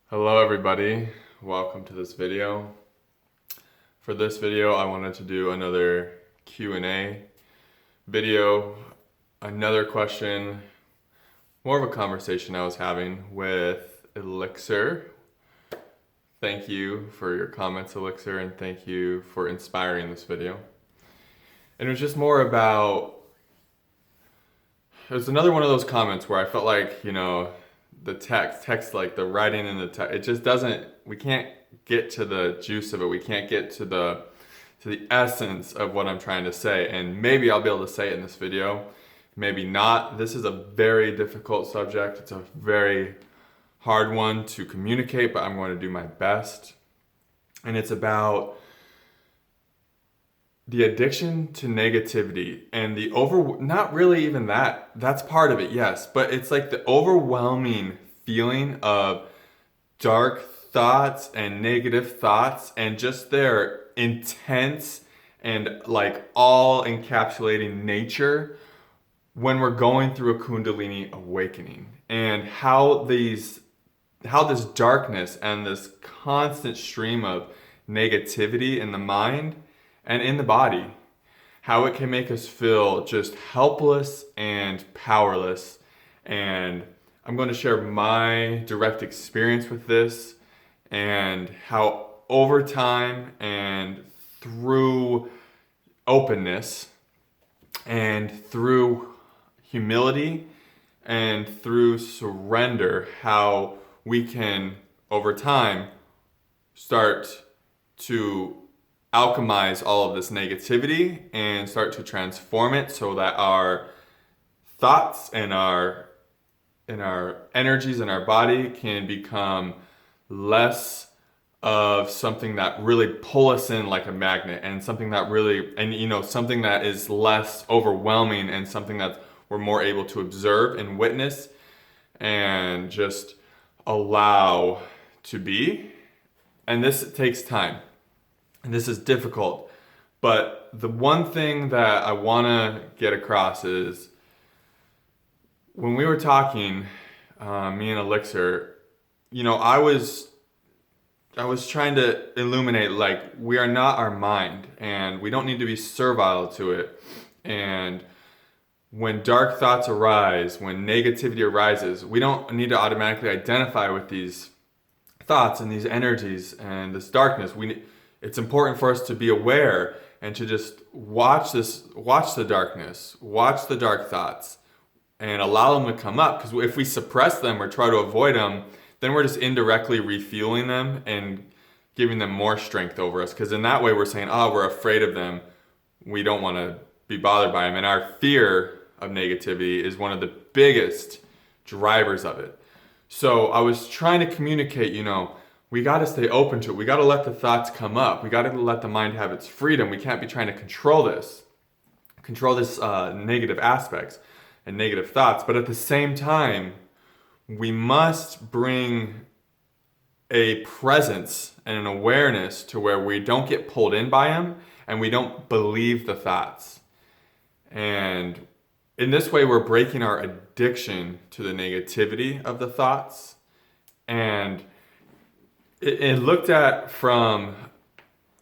Hello everybody, welcome to this video. For this video I wanted to do another Q&A video, another question, more of a conversation I was having with Elixir. Thank you for your comments, Elixir, and thank you for inspiring this video. And it was just more about, it was another one of those comments where I felt like, the text like the writing in the text, it just doesn't, we can't get to the juice of it. We can't get to the essence of what I'm trying to say. And maybe I'll be able to say it in this video, maybe not. This is a very difficult subject. It's a very hard one to communicate, but I'm going to do my best. And it's about the addiction to negativity and the not really even that's part of it, yes, but it's like the overwhelming feeling of dark thoughts and negative thoughts and just their intense and like all encapsulating nature when we're going through a Kundalini awakening, and how this darkness and this constant stream of negativity in the mind and in the body, how it can make us feel just helpless and powerless. And I'm going to share my direct experience with this and how over time and through openness and through humility and through surrender, how we can over time start to alchemize all of this negativity and start to transform it so that our thoughts and our energies in our body can become less of something that really pull us in like a magnet, and something that really, and something that is less overwhelming, and something that we're more able to observe and witness and just allow to be. And this takes time. And this is difficult, but the one thing that I want to get across is when we were talking, me and Elixir, I was trying to illuminate, like, we are not our mind and we don't need to be servile to it. And when dark thoughts arise, when negativity arises, we don't need to automatically identify with these thoughts and these energies and this darkness. It's important for us to be aware and to just watch the darkness, watch the dark thoughts, and allow them to come up. Because if we suppress them or try to avoid them, then we're just indirectly refueling them and giving them more strength over us. Because in that way, we're saying, oh, we're afraid of them. We don't want to be bothered by them. And our fear of negativity is one of the biggest drivers of it. So I was trying to communicate, we got to stay open to it. We got to let the thoughts come up. We got to let the mind have its freedom. We can't be trying to control this negative aspects and negative thoughts. But at the same time, we must bring a presence and an awareness to where we don't get pulled in by them and we don't believe the thoughts. And in this way, we're breaking our addiction to the negativity of the thoughts. And it looked at from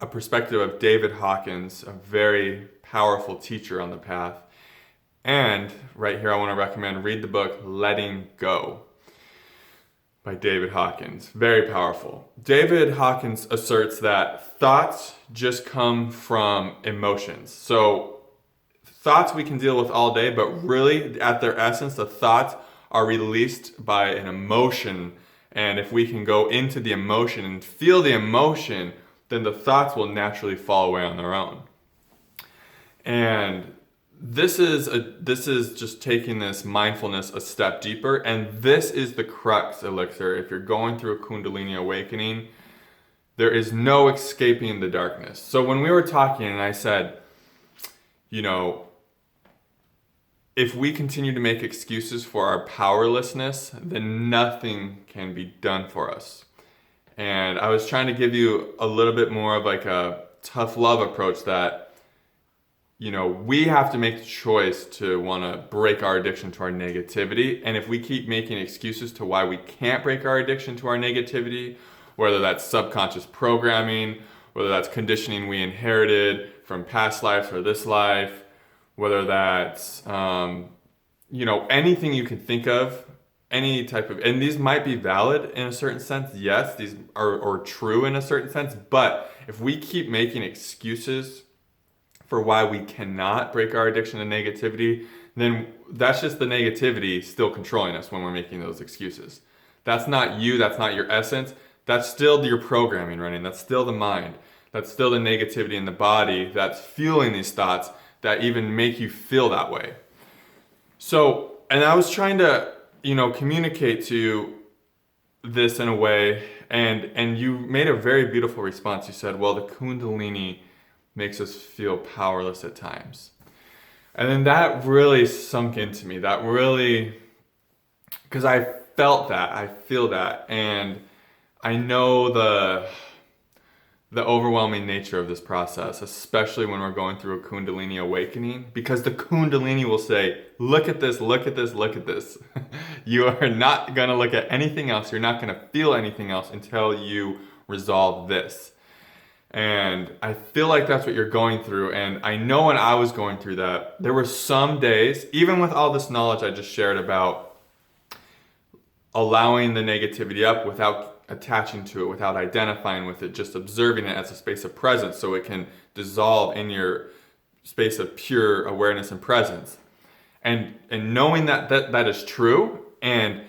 a perspective of David Hawkins, a very powerful teacher on the path. And right here, I want to recommend, read the book Letting Go by David Hawkins. Very powerful. David Hawkins asserts that thoughts just come from emotions. So thoughts we can deal with all day, but really at their essence, the thoughts are released by an emotion. And if we can go into the emotion and feel the emotion, then the thoughts will naturally fall away on their own. And this is just taking this mindfulness a step deeper. And this is the crux, Elixir. If you're going through a Kundalini awakening, there is no escaping the darkness. So when we were talking and I said, if we continue to make excuses for our powerlessness, then nothing can be done for us. And I was trying to give you a little bit more of like a tough love approach, that we have to make the choice to want to break our addiction to our negativity. And if we keep making excuses to why we can't break our addiction to our negativity, whether that's subconscious programming, whether that's conditioning we inherited from past lives or this life, whether that's, anything you can think of, any type of, and these might be valid in a certain sense. Yes, these are or true in a certain sense. But if we keep making excuses for why we cannot break our addiction to negativity, then that's just the negativity still controlling us when we're making those excuses. That's not you, that's not your essence. That's still your programming running. That's still the mind. That's still the negativity in the body that's fueling these thoughts that even make you feel that way. So, and I was trying to, communicate to this in a way, and you made a very beautiful response. You said, well, the Kundalini makes us feel powerless at times. And then that really sunk into me. That really, because I felt that, I feel that, and I know the overwhelming nature of this process, especially when we're going through a Kundalini awakening, because the Kundalini will say, look at this, look at this, look at this. You are not going to look at anything else. You're not going to feel anything else until you resolve this. And I feel like that's what you're going through. And I know when I was going through that, there were some days, even with all this knowledge I just shared about allowing the negativity up without attaching to it, without identifying with it, just observing it as a space of presence so it can dissolve in your space of pure awareness and presence. And knowing that is true, and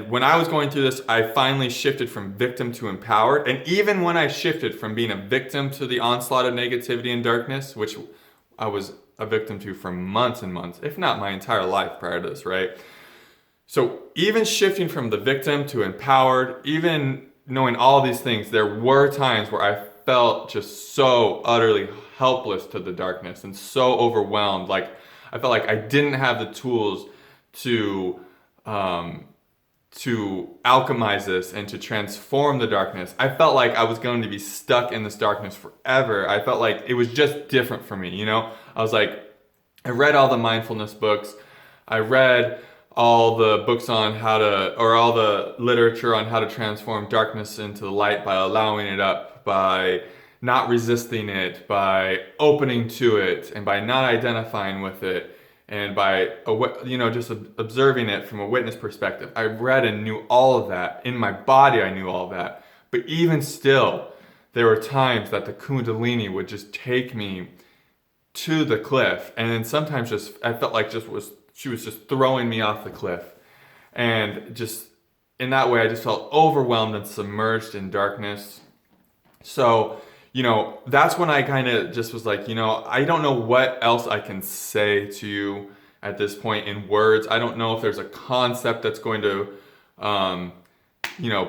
when I was going through this, I finally shifted from victim to empowered. And even when I shifted from being a victim to the onslaught of negativity and darkness, which I was a victim to for months and months, if not my entire life prior to this, right? So even shifting from the victim to empowered, even knowing all these things, there were times where I felt just so utterly helpless to the darkness and so overwhelmed. Like I felt like I didn't have the tools to alchemize this and to transform the darkness. I felt like I was going to be stuck in this darkness forever. I felt like it was just different for me, I was like, I read all the mindfulness books. I read all the books on all the literature on how to transform darkness into the light by allowing it up, by not resisting it, by opening to it, and by not identifying with it, and by, just observing it from a witness perspective. I read and knew all of that. In my body, I knew all of that. But even still, there were times that the Kundalini would just take me to the cliff, and then sometimes I felt like she was just throwing me off the cliff. And just in that way, I just felt overwhelmed and submerged in darkness. So, that's when I kind of just was like, I don't know what else I can say to you at this point in words. I don't know if there's a concept that's going to,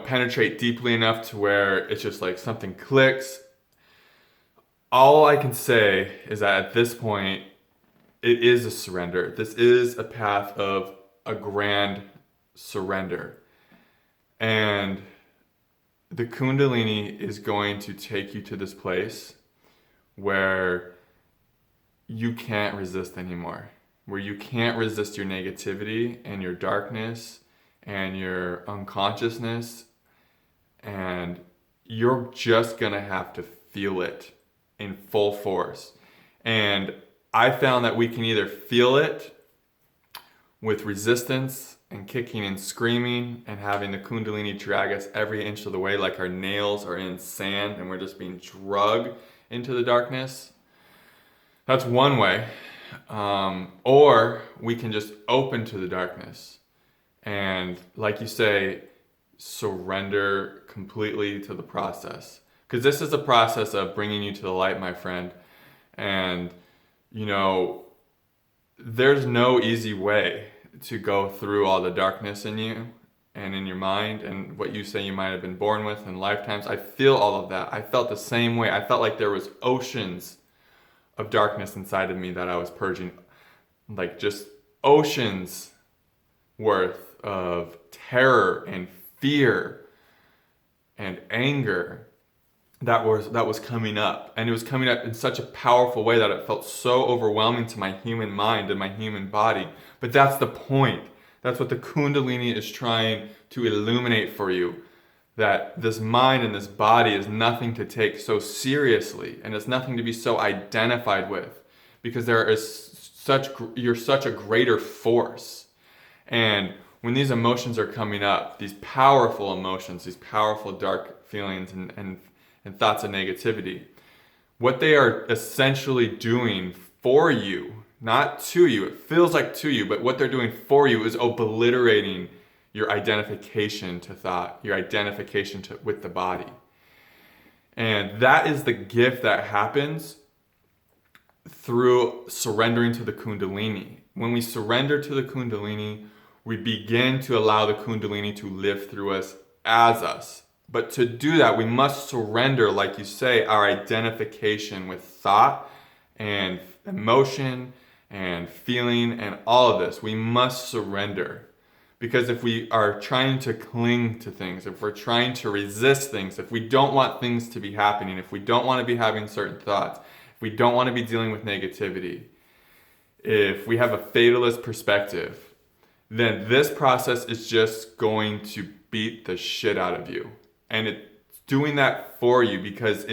penetrate deeply enough to where it's just like something clicks. All I can say is that at this point, it is a surrender. This is a path of a grand surrender. And the Kundalini is going to take you to this place where you can't resist anymore, where you can't resist your negativity and your darkness and your unconsciousness, and you're just gonna have to feel it in full force. And I found that we can either feel it with resistance and kicking and screaming and having the Kundalini drag us every inch of the way like our nails are in sand and we're just being dragged into the darkness. That's one way. Or we can just open to the darkness and, like you say, surrender completely to the process. Because this is a process of bringing you to the light, my friend. And there's no easy way to go through all the darkness in you and in your mind and what you say you might have been born with in lifetimes. I feel all of that. I felt the same way. I felt like there was oceans of darkness inside of me that I was purging, like just oceans worth of terror and fear and anger that was coming up, and it was coming up in such a powerful way that it felt so overwhelming to my human mind and my human body. But that's the point. That's what the Kundalini is trying to illuminate for you, that this mind and this body is nothing to take so seriously, and it's nothing to be so identified with, because you're such a greater force. And when these emotions are coming up, these powerful emotions, these powerful dark feelings and thoughts of negativity, what they are essentially doing for you, not to you, it feels like to you, but what they're doing for you is obliterating your identification to thought, your identification with the body. And that is the gift that happens through surrendering to the Kundalini. When we surrender to the Kundalini, we begin to allow the Kundalini to live through us as us. But to do that, we must surrender, like you say, our identification with thought and emotion and feeling and all of this. We must surrender. Because if we are trying to cling to things, if we're trying to resist things, if we don't want things to be happening, if we don't want to be having certain thoughts, if we don't want to be dealing with negativity, if we have a fatalist perspective, then this process is just going to beat the shit out of you. And it's doing that for you because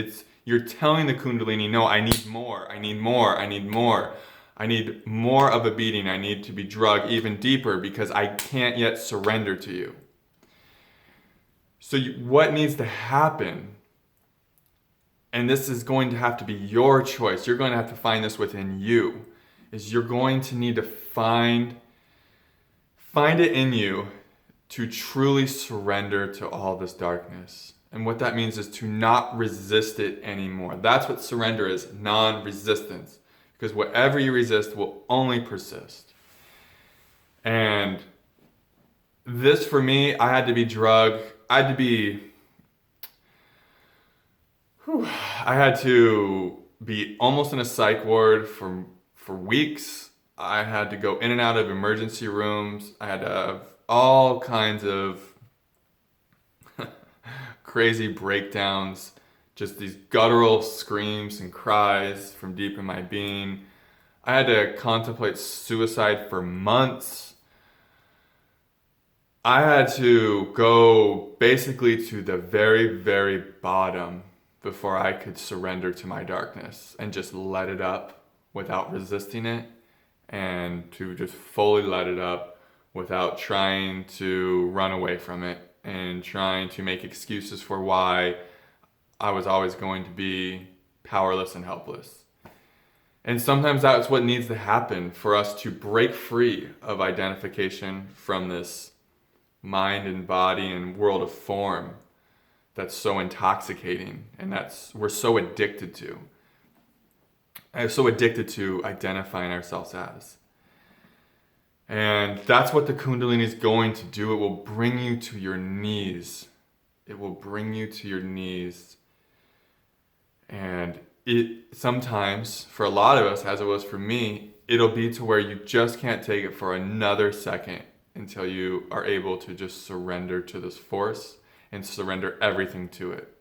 you're telling the Kundalini, no, I need more, I need more, I need more. I need more of a beating. I need to be drugged even deeper because I can't yet surrender to you. So what needs to happen, and this is going to have to be your choice, you're going to have to find this within you, is you're going to need to find it in you to truly surrender to all this darkness. And what that means is to not resist it anymore. That's what surrender is, non-resistance. Because whatever you resist will only persist. And this, for me, I had to be drugged. I had to be almost in a psych ward for weeks. I had to go in and out of emergency rooms. I had to have all kinds of crazy breakdowns. Just these guttural screams and cries from deep in my being. I had to contemplate suicide for months. I had to go basically to the very, very bottom before I could surrender to my darkness and just let it up without resisting it, and to just fully let it up without trying to run away from it and trying to make excuses for why I was always going to be powerless and helpless. And sometimes that's what needs to happen for us to break free of identification from this mind and body and world of form that's so intoxicating and we're so addicted to. I'm so addicted to identifying ourselves as. And that's what the Kundalini is going to do. It will bring you to your knees. It will bring you to your knees. And it sometimes, for a lot of us, as it was for me, it'll be to where you just can't take it for another second until you are able to just surrender to this force and surrender everything to it.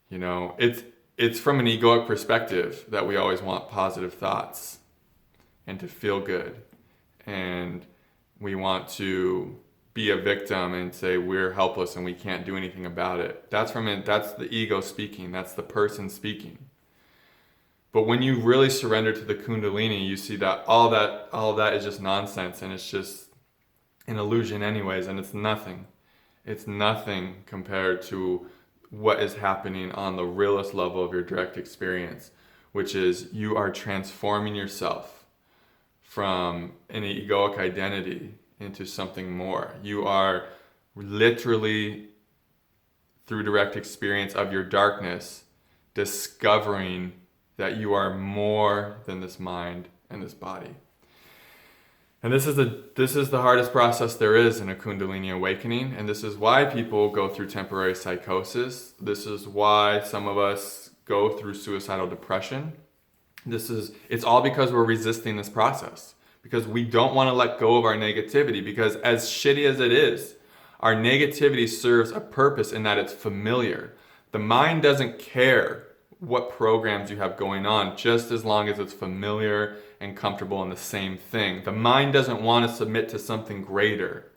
You know, it's from an egoic perspective that we always want positive thoughts and to feel good. And we want to be a victim and say we're helpless and we can't do anything about it. That's the ego speaking. That's the person speaking. But when you really surrender to the Kundalini, you see that all of that is just nonsense, and it's just an illusion anyways, and it's nothing. It's nothing compared to what is happening on the realest level of your direct experience, which is you are transforming yourself from an egoic identity into something more. You are literally, through direct experience of your darkness, discovering that you are more than this mind and this body. And this is the hardest process there is in a Kundalini awakening, and this is why people go through temporary psychosis. This is why some of us go through suicidal depression. It's all because we're resisting this process, because we don't want to let go of our negativity, because as shitty as it is, our negativity serves a purpose in that it's familiar. The mind doesn't care what programs you have going on, just as long as it's familiar and comfortable in the same thing. The mind doesn't want to submit to something greater.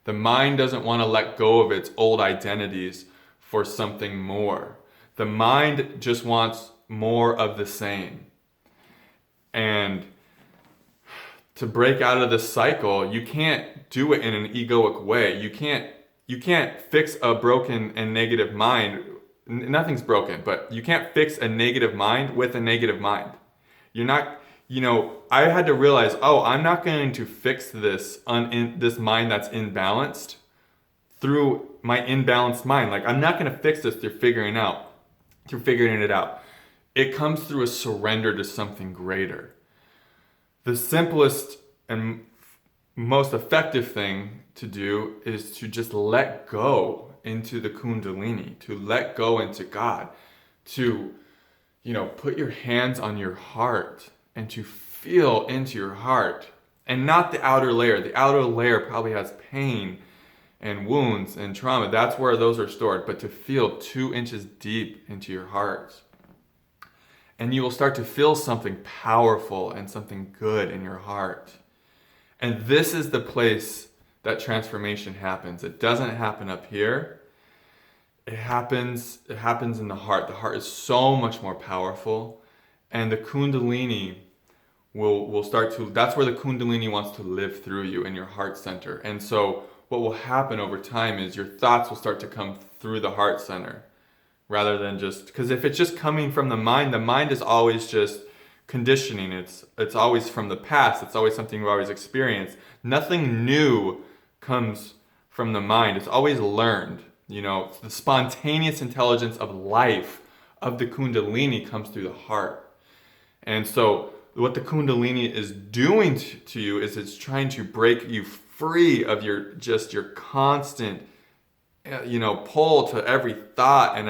The mind doesn't want to let go of its old identities for something more. The mind just wants more of the same. And to break out of this cycle, you can't do it in an egoic way. You can't fix a broken and negative mind. Nothing's broken, but you can't fix a negative mind with a negative mind. You're not, I had to realize, I'm not going to fix this this mind that's imbalanced through my imbalanced mind. Like, I'm not going to fix this through figuring it out. It comes through a surrender to something greater. The simplest and most effective thing to do is to just let go into the Kundalini, to let go into God, to, put your hands on your heart and to feel into your heart, and not the outer layer. The outer layer probably has pain and wounds and trauma. That's where those are stored, but to feel 2 inches deep into your heart. And you will start to feel something powerful and something good in your heart. And this is the place that transformation happens. It doesn't happen up here. It happens in the heart. The heart is so much more powerful. And the Kundalini will start to, that's where the Kundalini wants to live through you in your heart center. And so what will happen over time is your thoughts will start to come through the heart center. Rather than just, because if it's just coming from the mind is always just conditioning. It's always from the past. It's always something we've always experienced. Nothing new comes from the mind. It's always learned. The spontaneous intelligence of life, of the Kundalini, comes through the heart. And so what the Kundalini is doing to you is it's trying to break you free of your constant pull to every thought and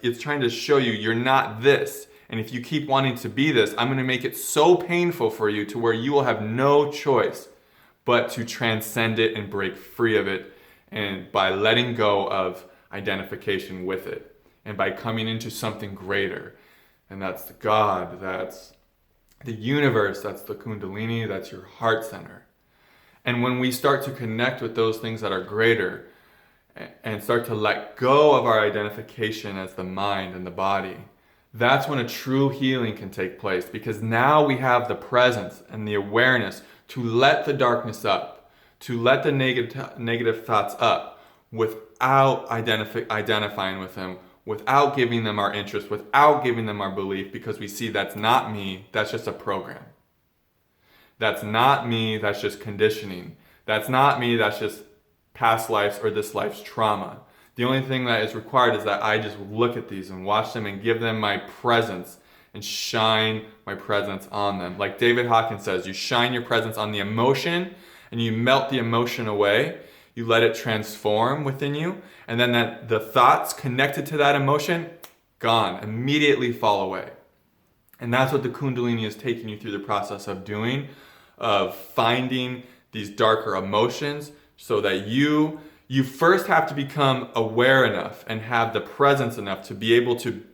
it's trying to show you you're not this. And if you keep wanting to be this, I'm going to make it so painful for you to where you will have no choice but to transcend it and break free of it. And by letting go of identification with it and by coming into something greater. And that's God, that's the universe, that's the Kundalini, that's your heart center. And when we start to connect with those things that are greater, and start to let go of our identification as the mind and the body, that's when a true healing can take place, because now we have the presence and the awareness to let the darkness up, to let the negative thoughts up without identifying with them, without giving them our interest, without giving them our belief, because we see that's not me, that's just a program. That's not me, that's just conditioning. That's not me, that's just past lives or this life's trauma. The only thing that is required is that I just look at these and watch them and give them my presence and shine my presence on them. Like David Hawkins says, you shine your presence on the emotion and you melt the emotion away. You let it transform within you, and then the thoughts connected to that emotion, gone, immediately fall away. And that's what the Kundalini is taking you through the process of doing, of finding these darker emotions, so that you first have to become aware enough and have the presence enough to be able to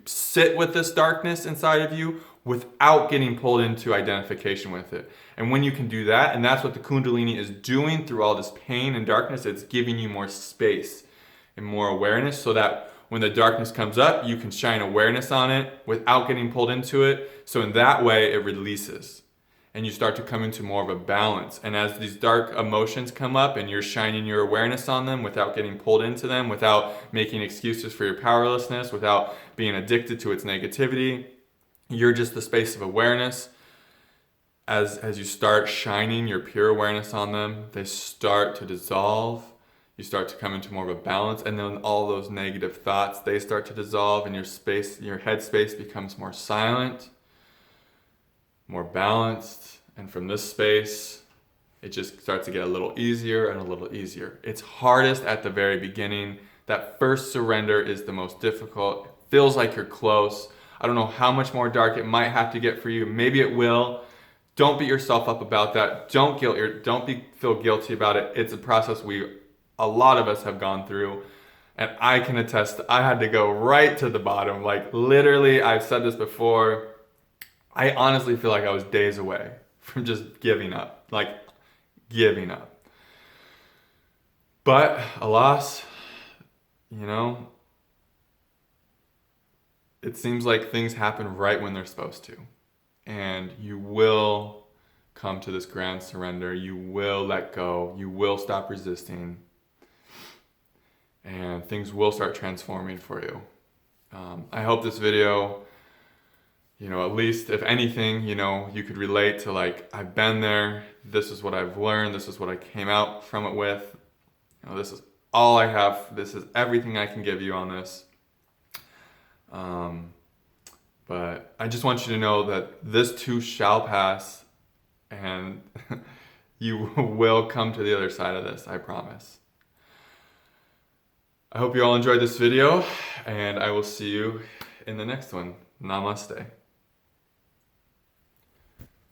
sit with this darkness inside of you without getting pulled into identification with it. And when you can do that, and that's what the Kundalini is doing through all this pain and darkness, it's giving you more space and more awareness, so that when the darkness comes up, you can shine awareness on it without getting pulled into it. So in that way, it releases. And you start to come into more of a balance. And as these dark emotions come up and you're shining your awareness on them without getting pulled into them, without making excuses for your powerlessness, without being addicted to its negativity, you're just the space of awareness. As you start shining your pure awareness on them, they start to dissolve. You start to come into more of a balance, and then all those negative thoughts, they start to dissolve, and your head space becomes more silent, more balanced. And from this space, it just starts to get a little easier and a little easier. It's hardest at the very beginning. That first surrender is the most difficult. It feels like you're close. I don't know how much more dark it might have to get for you. Maybe it will. Don't beat yourself up about that. Don't feel guilty about it. It's a process a lot of us have gone through. And I can attest, I had to go right to the bottom. Like literally, I've said this before, I honestly feel like I was days away from just giving up. Like giving up. But alas, you know, it seems like things happen right when they're supposed to. And you will come to this grand surrender. You will let go. You will stop resisting. And things will start transforming for you. I hope this video, at least if anything, you could relate to like, I've been there. This is what I've learned. This is what I came out from it with. This is all I have. This is everything I can give you on this. But I just want you to know that this too shall pass, and you will come to the other side of this, I promise. I hope you all enjoyed this video, and I will see you in the next one. Namaste.